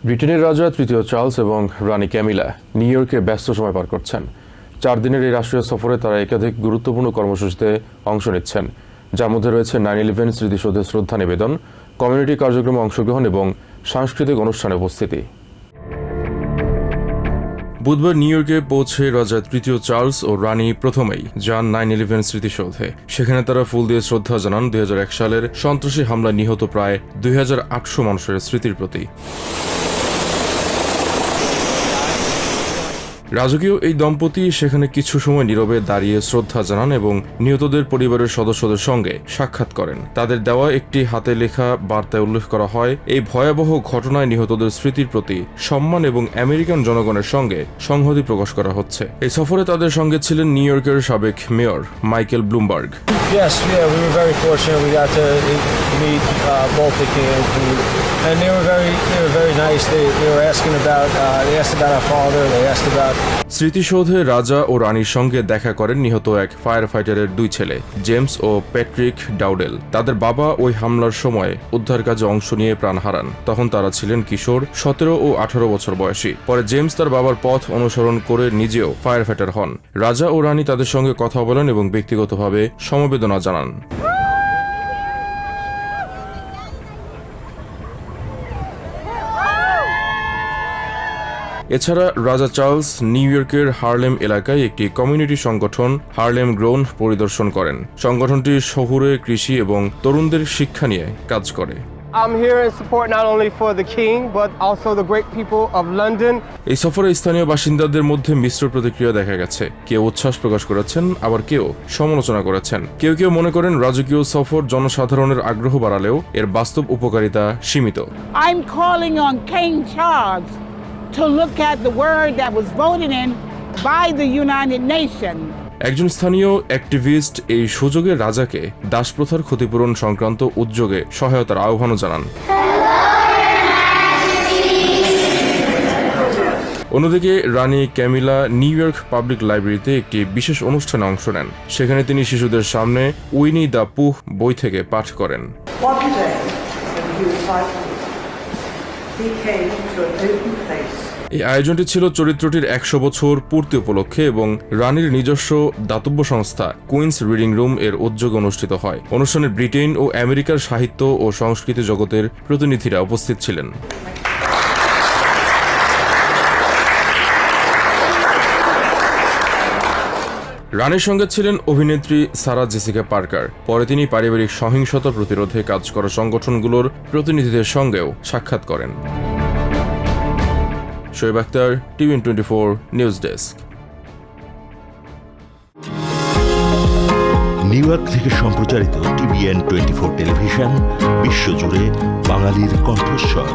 ব্রিটেনের রাজা তৃতীয় চার্লস এবং রানী ক্যামিলা নিউ ইয়র্কে ব্যস্ত সময় পার করছেন। 4 দিনের এই রাষ্ট্রীয় সফরে তারা একাধিক গুরুত্বপূর্ণ কর্মসূচিতে অংশ নিচ্ছেন, যার মধ্যে রয়েছে 9/11 স্মৃতিসৌধে শ্রদ্ধা নিবেদন, কমিউনিটি কার্যক্রমে অংশগ্রহণ এবং সাংস্কৃতিক অনুষ্ঠানে উপস্থিতি। বুধবার নিউ ইয়র্কে পৌঁছে রাজা তৃতীয় চার্লস ও রানী প্রথমেই যান 9/11 স্মৃতিসৌধে। সেখানে তারা ফুল দিয়ে শ্রদ্ধা জানান 2001 সালের সন্ত্রাসী হামলায় নিহত প্রায় 2800 মানুষের স্মৃতির প্রতি। রাজকীয় এই দম্পতি সেখানে কিছু সময় নীরবে দাঁড়িয়ে শ্রদ্ধা জানান এবং নিহতদের পরিবারের সদস্যদের সঙ্গে সাক্ষাৎ করেন। তাদের দেওয়া একটি হাতে লেখা বার্তায় উল্লেখ করা হয়, এই ভয়াবহ ঘটনায় নিহতদের স্মৃতির প্রতি সম্মান এবং আমেরিকান জনগণের সঙ্গে সংহতি প্রকাশ করা হচ্ছে। এই সফরে তাদের সঙ্গে ছিলেন নিউ ইয়র্কের সাবেক mayor Michael Bloomberg. Yes, yeah, we were very fortunate. We got to meet both the kings, and they were very nice. They were asking about, they asked about our father. They asked about. স্মৃতিসৌধে রাজা ও রানীর সঙ্গে দেখা করেন নিহত এক fire ফাইটারের 2 ছেলে, James ও Patrick ডাউডেল। তাদের বাবা ওই হামলার সময় উদ্ধার কাজে অংশ নিয়ে প্রাণ হারান। তখন তারা ছিলেন কিশোর, 17 ও 18 বছর বয়সী। পরে জেমস তার বাবার পথ অনুসরণ করে নিজেও ফায়ার ফাইটার হন। রাজা ও রানী তাদের সঙ্গে কথা বলেন এবং ব্যক্তিগতভাবে সমবেদনা জানান। এছাড়া রাজা চার্লস নিউ ইয়র্কের হার্লেম এলাকায় একটি কমিউনিটি সংগঠন হার্লেম গ্রোন পরিদর্শন করেন। সংগঠনটি শহুরে কৃষি এবং তরুণদের শিক্ষা নিয়ে কাজ করে। I'm here in support not only for the king but also the great people of London. এই সফরে স্থানীয় বাসিন্দাদের মধ্যে মিশ্র প্রতিক্রিয়া দেখা গেছে। কেউ উচ্ছ্বাস প্রকাশ করেছেন, আবার কেউ সমালোচনা করেছেন। কেউ কেউ মনে করেন রাজকীয় সফর জনসাধারণের আগ্রহ বাড়ালেও এর বাস্তব উপকারিতা সীমিত। I'm calling on King Charles to look at the word that was voted in by the United Nations. একজন স্থানীয় অ্যাক্টিভিস্ট এই সুযোগে রাজাকে দাসপ্রথার ক্ষতিপূরণ সংক্রান্ত উদ্যোগে সহায়তার আহ্বানও জানান। অন্যদিকে রানী ক্যামিলা নিউ ইয়র্ক পাবলিক লাইব্রেরিতে একটি বিশেষ অনুষ্ঠানে অংশ নেন। সেখানে তিনি শিশুদের সামনে উইনি দ্য পুহ বই থেকে পাঠ করেন। এই আয়োজনটি ছিল চরিত্রটির 100 বছর পূর্তি উপলক্ষে এবং রানীর নিজস্ব দাতব্য সংস্থা কুইন্স রিডিং রুম এর উদ্যোগে অনুষ্ঠিত হয়। অনুষ্ঠানে ব্রিটেন ও আমেরিকার সাহিত্য ও সংস্কৃতি জগতের প্রতিনিধিরা উপস্থিত ছিলেন। রানীর সঙ্গে ছিলেন অভিনেত্রী সারা জেসিকা পার্কার। পরে তিনি পারিবারিক সহিংসতা প্রতিরোধে কাজ করা সংগঠনগুলোর প্রতিনিধিদের সঙ্গেও সাক্ষাৎ করেন। Shoaib Akhtar, TVN 24 news desk. New York থেকে সম্প্রচারিত TVN 24 টেলিভিশন বিশ্বজুড়ে বাঙালির কণ্ঠস্বর।